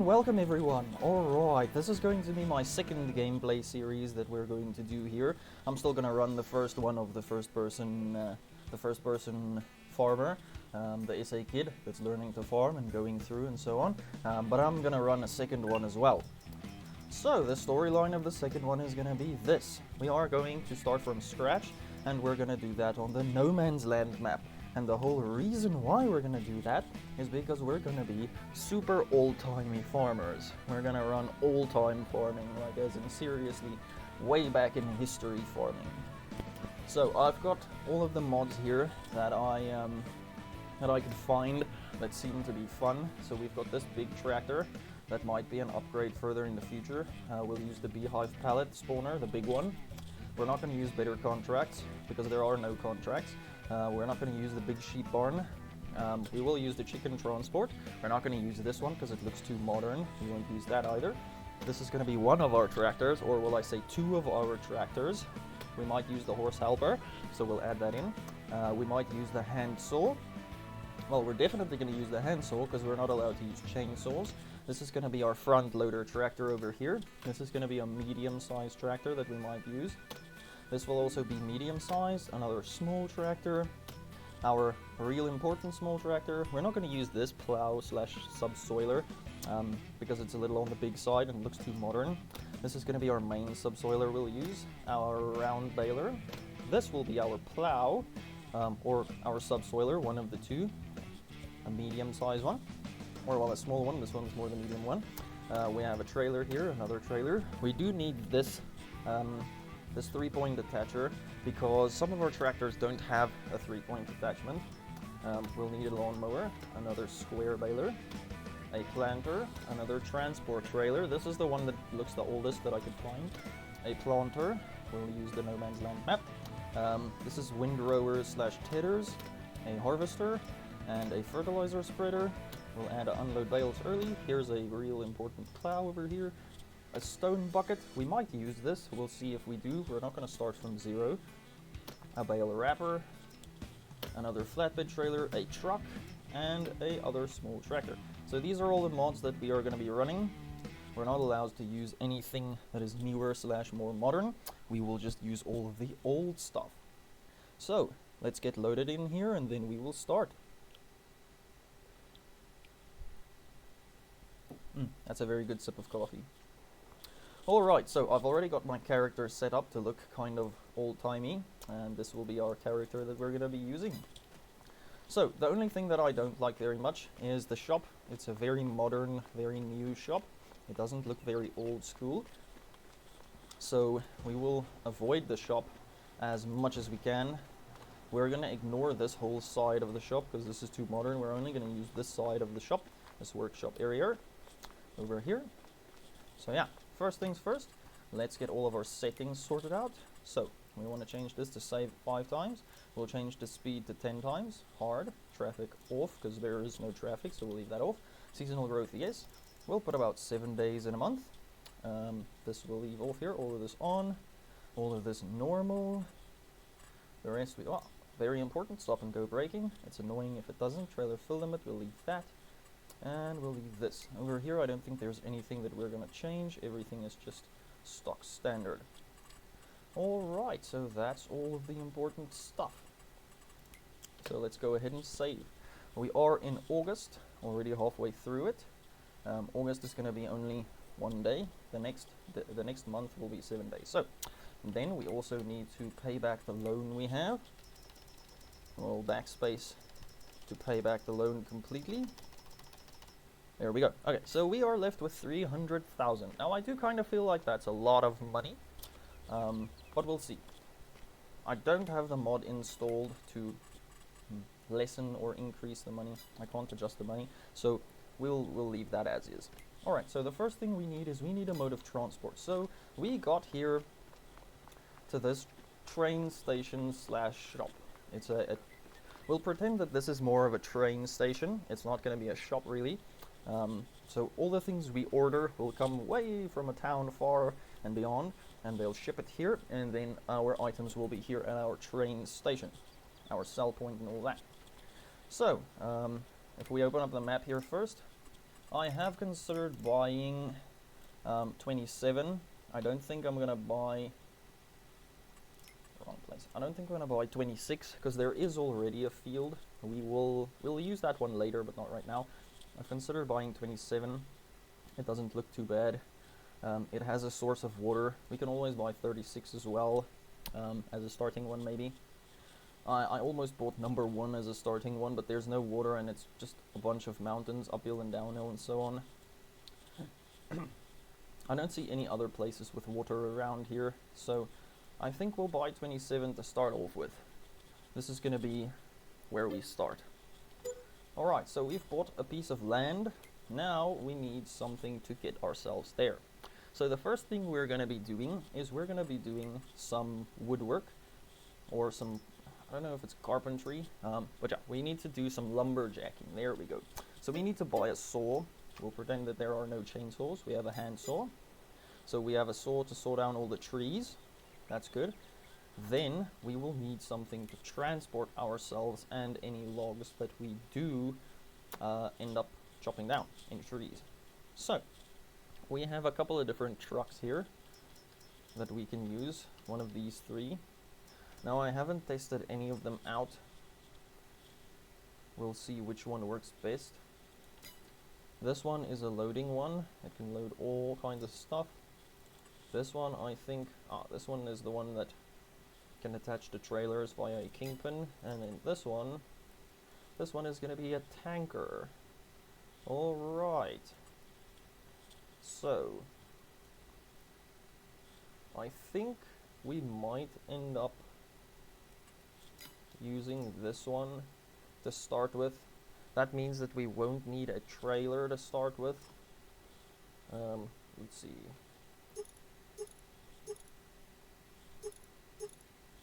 welcome everyone. Alright, this is going to be my second gameplay series that we're going to do here. I'm still gonna run the first one of the first person farmer, the SA kid that's learning to farm and going through and so on. But I'm gonna run a second one as well. So the storyline of the second one is gonna be this. We are going to start from scratch and we're gonna do that on the No Man's Land map. And the whole reason why we're gonna do that is because we're gonna be super old-timey farmers. We're gonna run old-time farming, like as in seriously way back in history farming. So I've got all of the mods here that I could find that seem to be fun. So we've got this big tractor that might be an upgrade further in the future. We'll use the beehive pallet spawner, the big one. We're not going to use better contracts because there are no contracts. We're not going to use the big sheep barn. We will use the chicken transport. We're not going to use this one because it looks too modern. We won't use that either. This is going to be one of our tractors, or will I say two of our tractors. We might use the horse helper, so we'll add that in. We might use the hand saw. Well, we're definitely going to use the hand saw because we're not allowed to use chainsaws. This is going to be our front loader tractor over here. This is going to be a medium-sized tractor that we might use. This will also be medium-sized, another small tractor, our real important small tractor. We're not going to use this plow slash subsoiler because it's a little on the big side and looks too modern. This is going to be our main subsoiler we'll use, our round baler. This will be our plow or our subsoiler, one of the two, a medium-sized one, or well, a small one. This one's more the medium one. We have a trailer here, another trailer. We do need this this 3-point attacher because some of our tractors don't have a 3-point attachment. We'll need a lawnmower, another square baler, a planter, another transport trailer. This is the one that looks the oldest that I could find. A planter, we'll use the No Man's Land map. This is windrowers slash tidders, a harvester, and a fertilizer spreader. We'll add unload bales early. Here's a real important plow over here. A stone bucket, we might use this, we'll see if we do, we're not going to start from zero. A bale wrapper, another flatbed trailer, a truck, and a other small tractor. So these are all the mods that we are going to be running. We're not allowed to use anything that is newer slash more modern, we will just use all of the old stuff. So, let's get loaded in here and then we will start. That's a very good sip of coffee. Alright, so I've already got my character set up to look kind of old-timey, and this will be our character that we're going to be using. So, the only thing that I don't like very much is the shop. It's a very modern, very new shop. It doesn't look very old school. So, we will avoid the shop as much as we can. We're going to ignore this whole side of the shop because this is too modern. We're only going to use this side of the shop, this workshop area, over here. So yeah. First things first, let's get all of our settings sorted out. So, we want to change this to save 5 times. We'll change the speed to 10 times. Hard. Traffic off, because there is no traffic, so we'll leave that off. Seasonal growth, yes. We'll put about 7 days in a month. This we'll leave off here. All of this on. All of this normal. The rest we... Oh, very important. Stop and go braking. It's annoying if it doesn't. Trailer fill limit, we'll leave that. And we'll leave this. Over here I don't think there's anything that we're going to change. Everything is just stock standard. Alright, so that's all of the important stuff. So let's go ahead and save. We are in August, already halfway through it. August is going to be only 1 day. The next month will be 7 days. So then we also need to pay back the loan we have. We'll backspace to pay back the loan completely. There we go. Okay, so we are left with 300,000. Now I do kind of feel like that's a lot of money, but we'll see. I don't have the mod installed to lessen or increase the money. I can't adjust the money, so we'll leave that as is. Alright, so the first thing we need is we need a mode of transport. So we got here to this train station slash shop. It's we'll pretend that this is more of a train station. It's not going to be a shop really. So all the things we order will come way from a town far and beyond, and they'll ship it here, and then our items will be here at our train station, our sell point and all that. So, if we open up the map here first, I have considered buying 27. I don't think I'm gonna buy... Wrong place. I don't think I'm gonna buy 26 because there is already a field. We'll use that one later, but not right now. I've considered buying 27. It doesn't look too bad. It has a source of water. We can always buy 36 as well, as a starting one maybe. I almost bought number 1 as a starting one, but there's no water and it's just a bunch of mountains, uphill and downhill and so on. I don't see any other places with water around here, so I think we'll buy 27 to start off with. This is going to be where we start. Alright, so we've bought a piece of land. Now we need something to get ourselves there. So the first thing we're going to be doing is we're going to be doing some woodwork, or some, I don't know if it's carpentry, but yeah, we need to do some lumberjacking. There we go. So we need to buy a saw. We'll pretend that there are no chainsaws. We have a hand saw. So we have a saw to saw down all the trees. That's good. Then we will need something to transport ourselves and any logs that we do end up chopping down in trees. So we have a couple of different trucks here that we can use. One of these 3. Now I haven't tested any of them out. We'll see which one works best. This one is a loading one. It can load all kinds of stuff. This one, I think, this one is the one that can attach the trailers via a kingpin. And then this one is going to be a tanker. Alright. So, I think we might end up using this one to start with. That means that we won't need a trailer to start with. Let's see.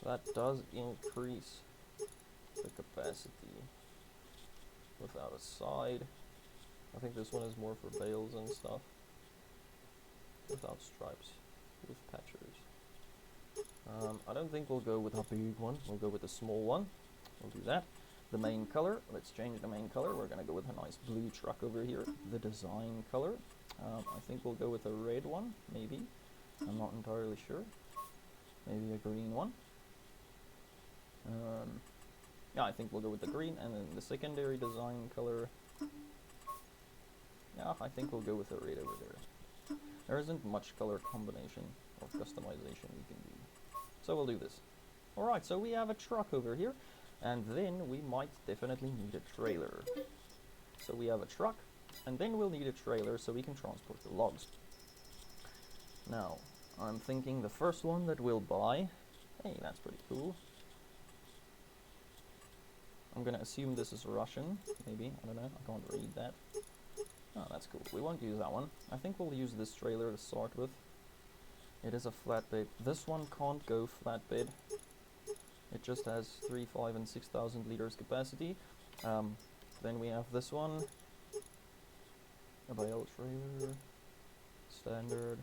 That does increase the capacity without a side. I think this one is more for bales and stuff. Without stripes, with patchers. I don't think we'll go with a big one. We'll go with a small one. We'll do that. The main color, let's change the main color. We're going to go with a nice blue truck over here. The design color, I think we'll go with a red one, maybe. I'm not entirely sure. Maybe a green one. Yeah, I think we'll go with the green. And then the secondary design color, yeah, I think we'll go with the red over there. There isn't much color combination or customization we can do. So we'll do this. Alright, so we have a truck over here. And then we might definitely need a trailer. So we have a truck, and then we'll need a trailer so we can transport the logs. Now, I'm thinking the first one that we'll buy... Hey, that's pretty cool. I'm gonna assume this is Russian, maybe. I don't know, I can't read that. Oh, that's cool. We won't use that one. I think we'll use this trailer to start with. It is a flatbed. This one can't go flatbed. It just has 3, 5, and 6,000 liters capacity. Then we have this one. A bale trailer. Standard.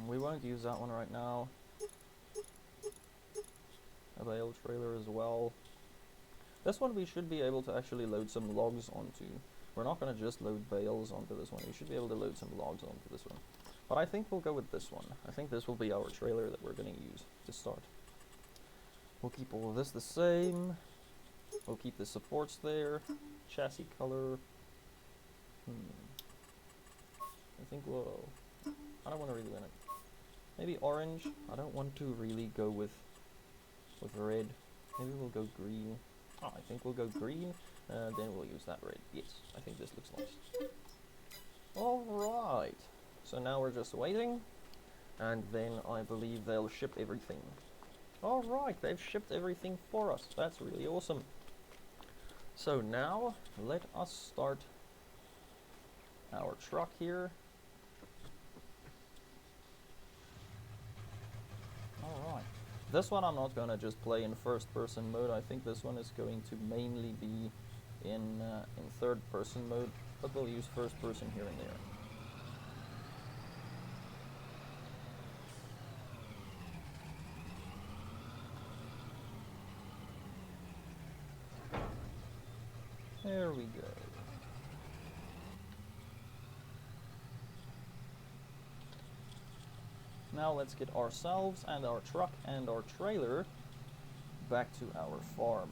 We won't use that one right now. A bale trailer as well. This one we should be able to actually load some logs onto. We're not going to just load bales onto this one. We should be able to load some logs onto this one. But I think we'll go with this one. I think this will be our trailer that we're going to use to start. We'll keep all of this the same. We'll keep the supports there. Chassis color. I think we'll... I don't want to really win it. Maybe orange. I don't want to really go with red. Maybe we'll go green. Oh, I think we'll go green. Then we'll use that red. Yes, I think this looks nice. Alright. So now we're just waiting. And then I believe they'll ship everything. Alright, they've shipped everything for us. That's really awesome. So now, let us start our truck here. Alright. This one I'm not gonna just play in first person mode. I think this one is going to mainly be in third person mode, but we'll use first person here and there. There we go. Now let's get ourselves and our truck and our trailer back to our farm.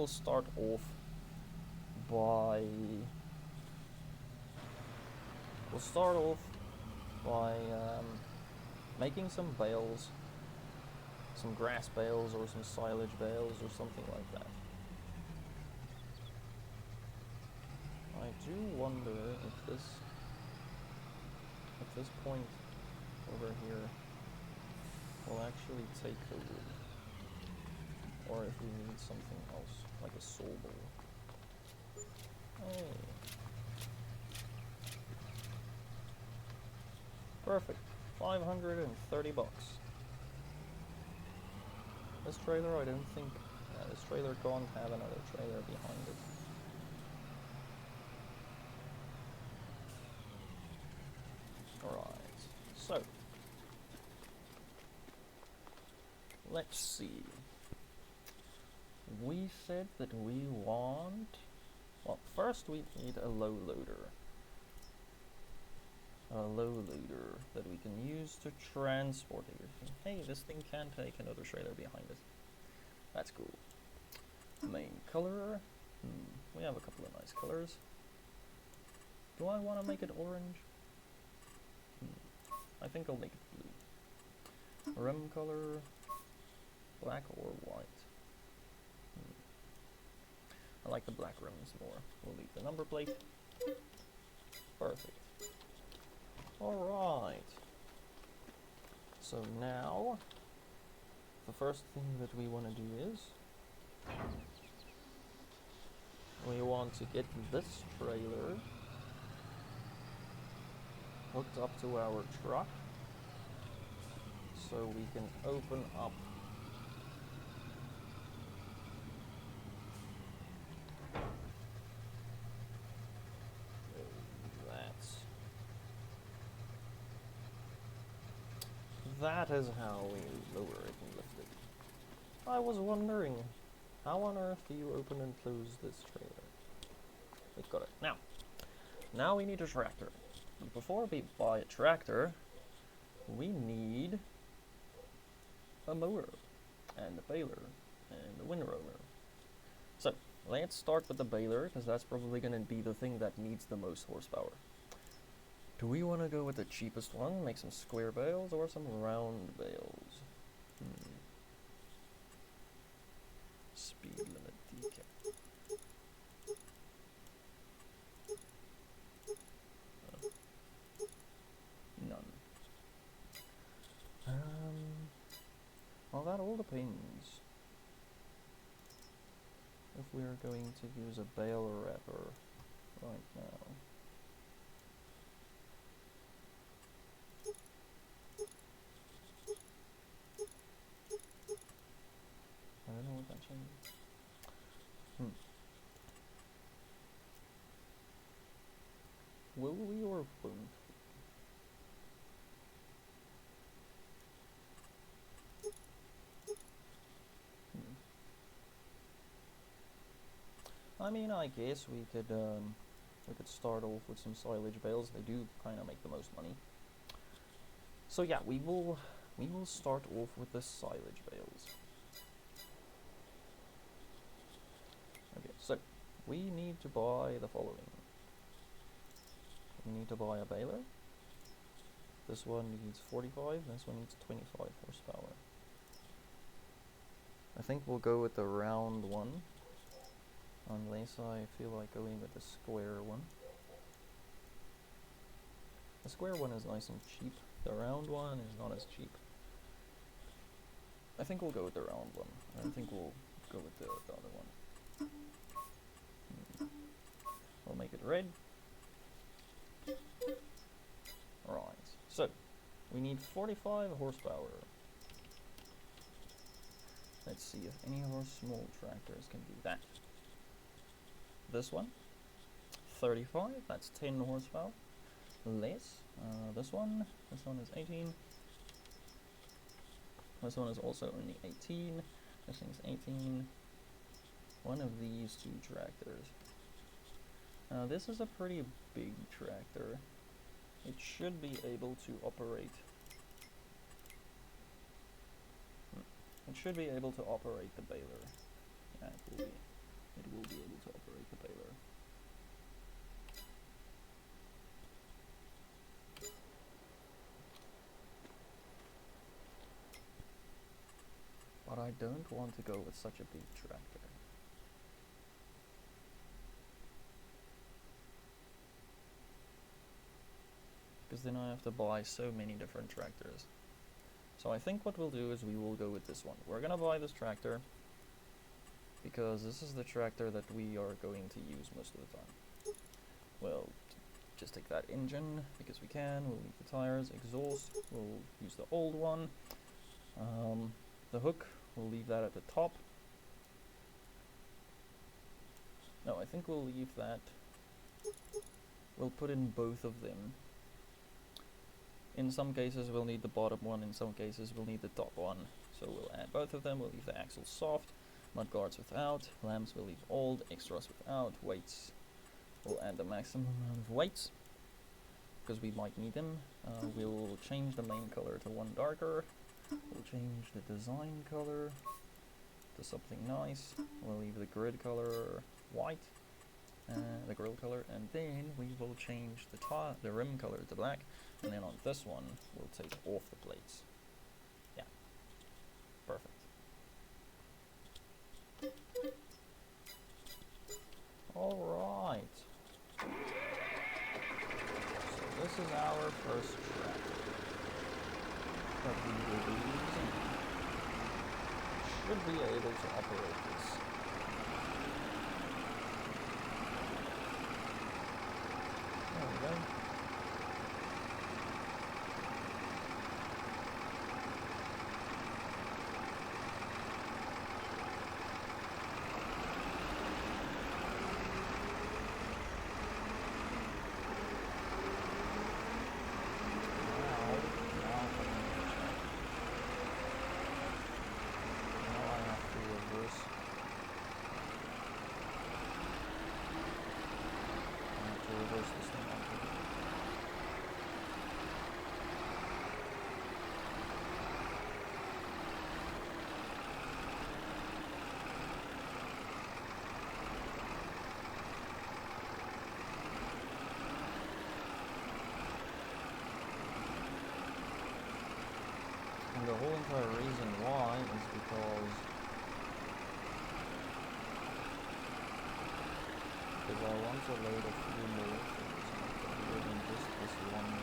we'll start off by making some bales, some grass bales or some silage bales or something like that. I do wonder if this point over here will actually take the wood, or if we need something else, like a saw ball. Hey. Perfect. 530 bucks. This trailer, I don't think... Yeah, this trailer can't have another trailer behind it. Alright, so... let's see. We said that we want... well, first we need a low loader. A low loader that we can use to transport everything. Hey, this thing can take another trailer behind it. That's cool. Main color. We have a couple of nice colors. Do I want to make it orange? I think I'll make it blue. Rim color. Black or white. I like the black rims more. We'll leave the number plate. Perfect. Alright. So now, the first thing that we want to do is, we want to get this trailer hooked up to our truck, so we can open up that is how we lower it and lift it. I was wondering, how on earth do you open and close this trailer? We've got it. Now we need a tractor. But before we buy a tractor, we need a mower, and a baler, and a windrower. So, let's start with the baler, because that's probably going to be the thing that needs the most horsepower. Do we want to go with the cheapest one, make some square bales, or some round bales? Speed limit decal. None. Well, that all depends. If we are going to use a bale wrapper right now. I don't know what that changes. Will we or won't we? I mean, I guess we could start off with some silage bales. They do kind of make the most money. So yeah, we will start off with the silage bales. Okay, so we need to buy the following. We need to buy a baler. This one needs 45, this one needs 25 horsepower. I think we'll go with the round one, unless I feel like going with the square one. The square one is nice and cheap. The round one is not as cheap. I think we'll go with the round one. I don't think we'll go with the other one. We'll make it red. Right, so we need 45 horsepower. Let's see if any of our small tractors can do that. This one, 35, that's 10 horsepower. Less. This one is 18. This one is also only 18. This thing's 18. One of these two tractors. This is a pretty big tractor. It should be able to operate. It should be able to operate the baler. Yeah, it will be. it will be able to operate the baler. But I don't want to go with such a big tractor. Because then I have to buy so many different tractors. So I think what we'll do is we will go with this one. We're gonna buy this tractor because this is the tractor that we are going to use most of the time. We'll just take that engine because we can. We'll leave the tires, exhaust. We'll use the old one. The hook, we'll leave that at the top. No, I think we'll leave that. We'll put in both of them. In some cases we'll need the bottom one, in some cases we'll need the top one. So we'll add both of them, we'll leave the axles soft, mudguards without, lamps we'll leave old, extras without, weights, we'll add the maximum amount of weights, because we might need them. We'll change the main color to one darker, we'll change the design color to something nice, we'll leave the grid color white, the grill color, and then we will change the rim color to black, and then on this one we'll take off the plates. Yeah, perfect. Alright, so this is our first tractor that we will be using. Should be able to operate this. There we go. And the whole entire reason why is because I want to load a few more things other than just this one thing.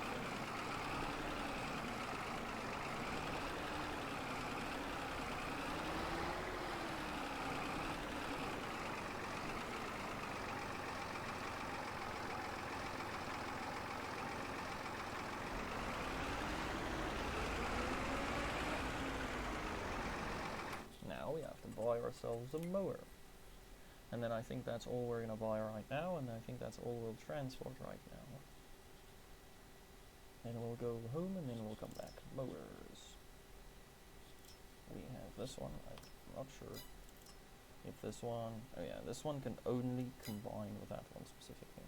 Now we have to buy ourselves a mower. And then I think that's all we're going to buy right now, and I think that's all we'll transport right now. Then we'll go home, and then we'll come back. Mowers. We have this one. I'm not sure if this one... Oh yeah, this one can only combine with that one specifically.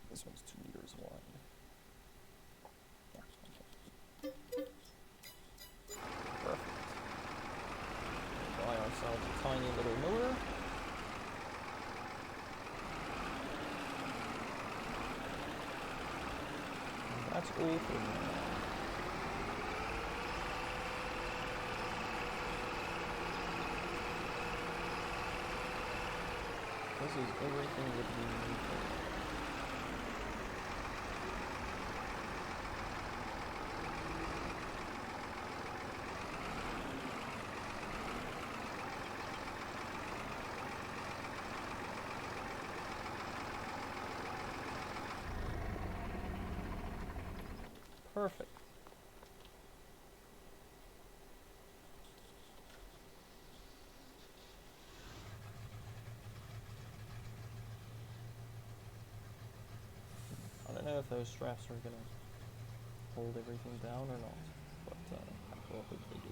This one's 2 meters wide. Yeah, okay. Perfect. Buy ourselves a tiny little mower. And that's all for now. This is everything that we need. Perfect. I don't know if those straps are gonna hold everything down or not, but I hope they do.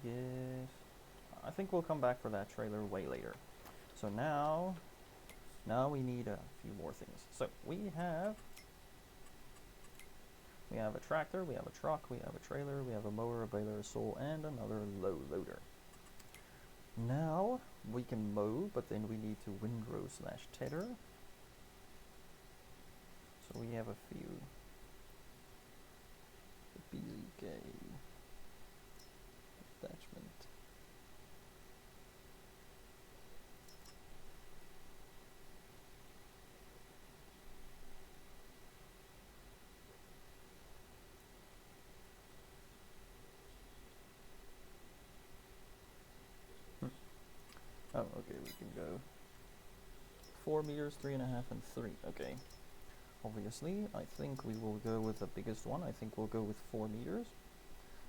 get... I think we'll come back for that trailer way later. So now we need a few more things. So we have a tractor, we have a truck, we have a trailer, we have a mower, a baler, a saw, and another low loader. Now we can mow, but then we need to windrow slash tether. So we have a few. The BZK attachment. Oh, okay, we can go 4 meters, 3.5, and 3. Okay. Obviously, I think we will go with the biggest one. I think we'll go with 4 meters,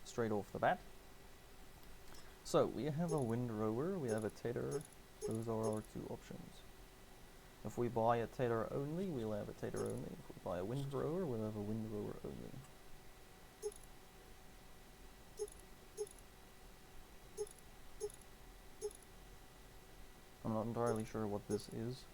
straight off the bat. So, we have a windrower, we have a tether. Those are our two options. If we buy a tether only, we'll have a tether only. If we buy a windrower, we'll have a windrower only. I'm not entirely sure what this is.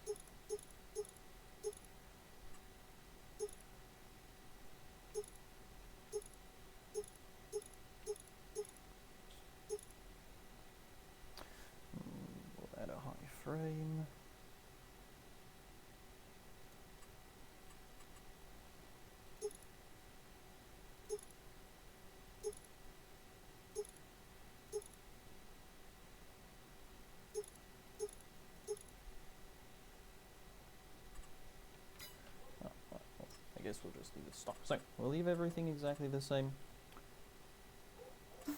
We'll add a high frame. I guess we'll just leave it stock. So, we'll leave everything exactly the same.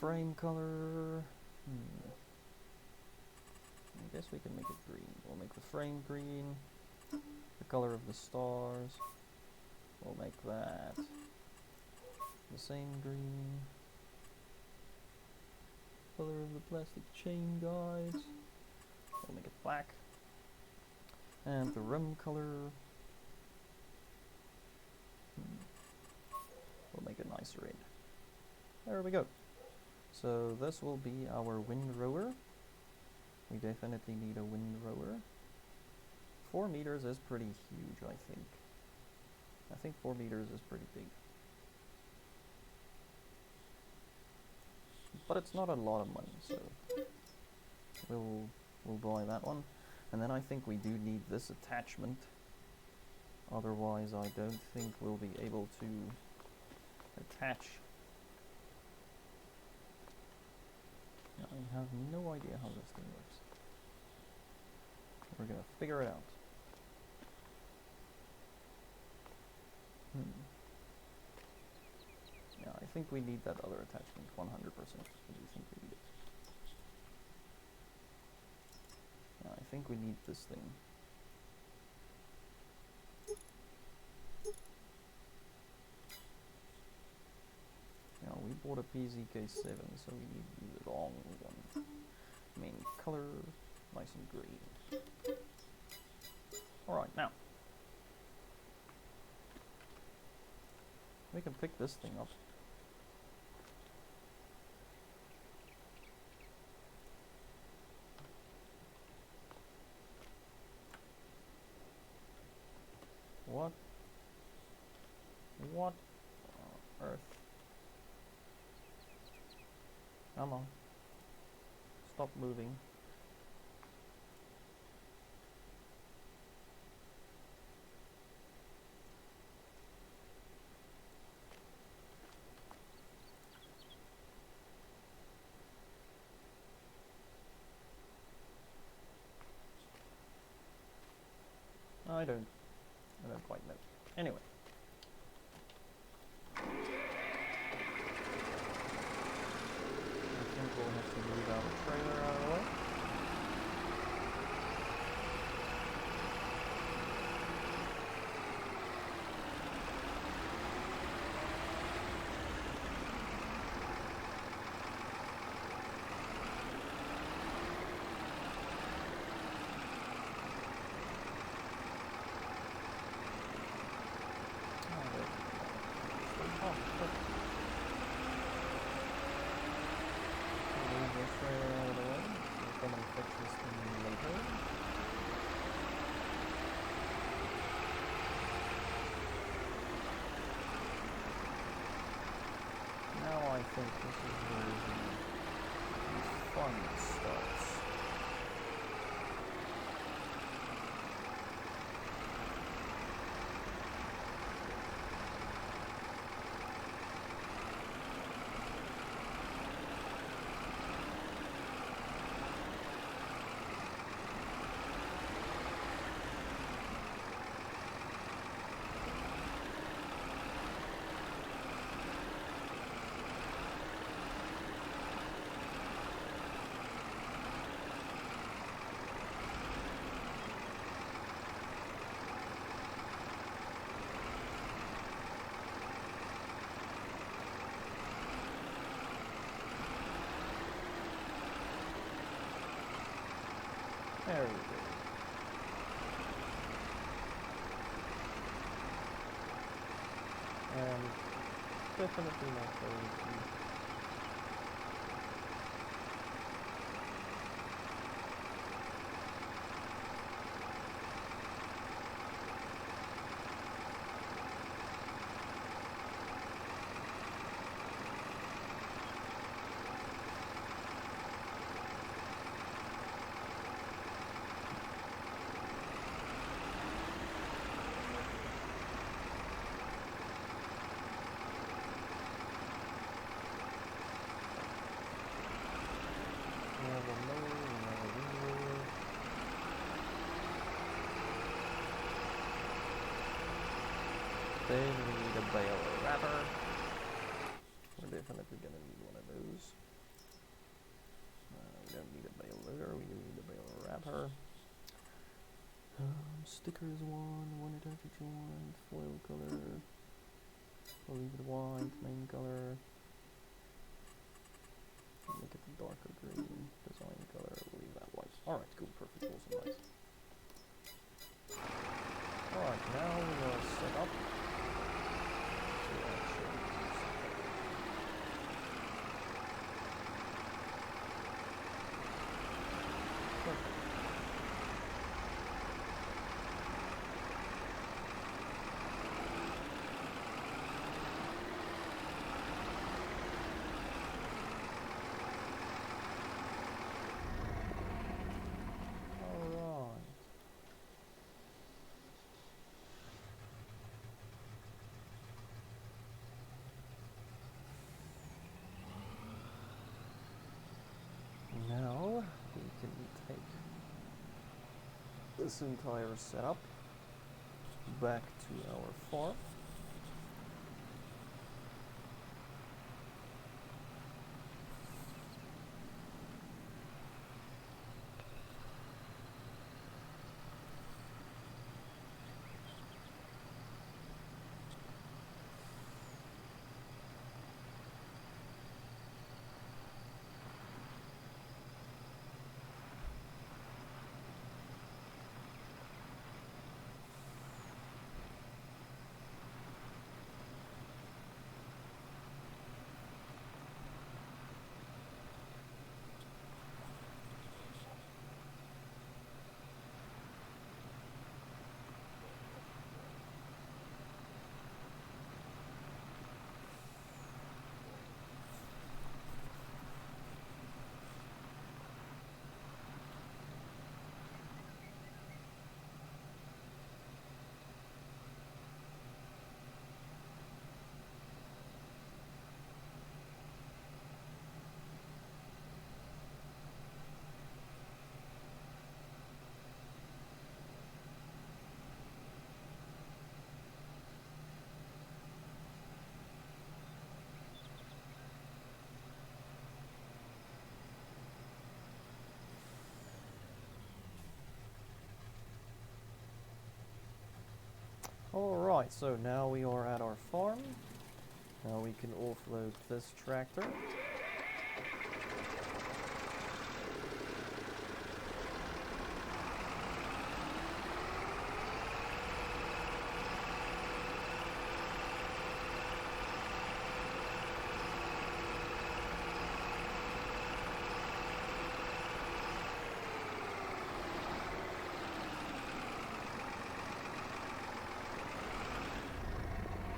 Frame color... I guess we can make it green. We'll make the frame green. The color of the stars. We'll make that the same green. Color of the plastic chain guides. We'll make it black. And the rim color... we'll make a nice red. There we go. So this will be our windrower. We definitely need a windrower. 4 meters is pretty huge, I think. I think 4 meters is pretty big. But it's not a lot of money, so we'll buy that one. And then I think we do need this attachment. Otherwise, I don't think we'll be able to attach. I have no idea how this thing works. We're gonna figure it out. Yeah, I think we need that other attachment 100%. I do think we need it. Yeah, I think we need this thing. Now we bought a PZK7, so we need the long one. Main color, nice and green. Alright, now we can pick this thing up. What? What on earth? Come on. Stop moving. I don't quite know. Anyway. I think we'll have to move our trailer out of the way. There we go. And definitely not going to. Then we need a bale wrapper. We're definitely gonna need one of those. We don't need a bale loader, we do need a bale wrapper. Stickers one attachment one, foil color. I'll leave it white, main color. Make it a darker green, design color, we'll leave that white. Alright, cool, perfect, awesome, nice. Alright, now we are set up. Now we can take this entire setup back to our farm. Alright, so now we are at our farm. Now we can offload this tractor.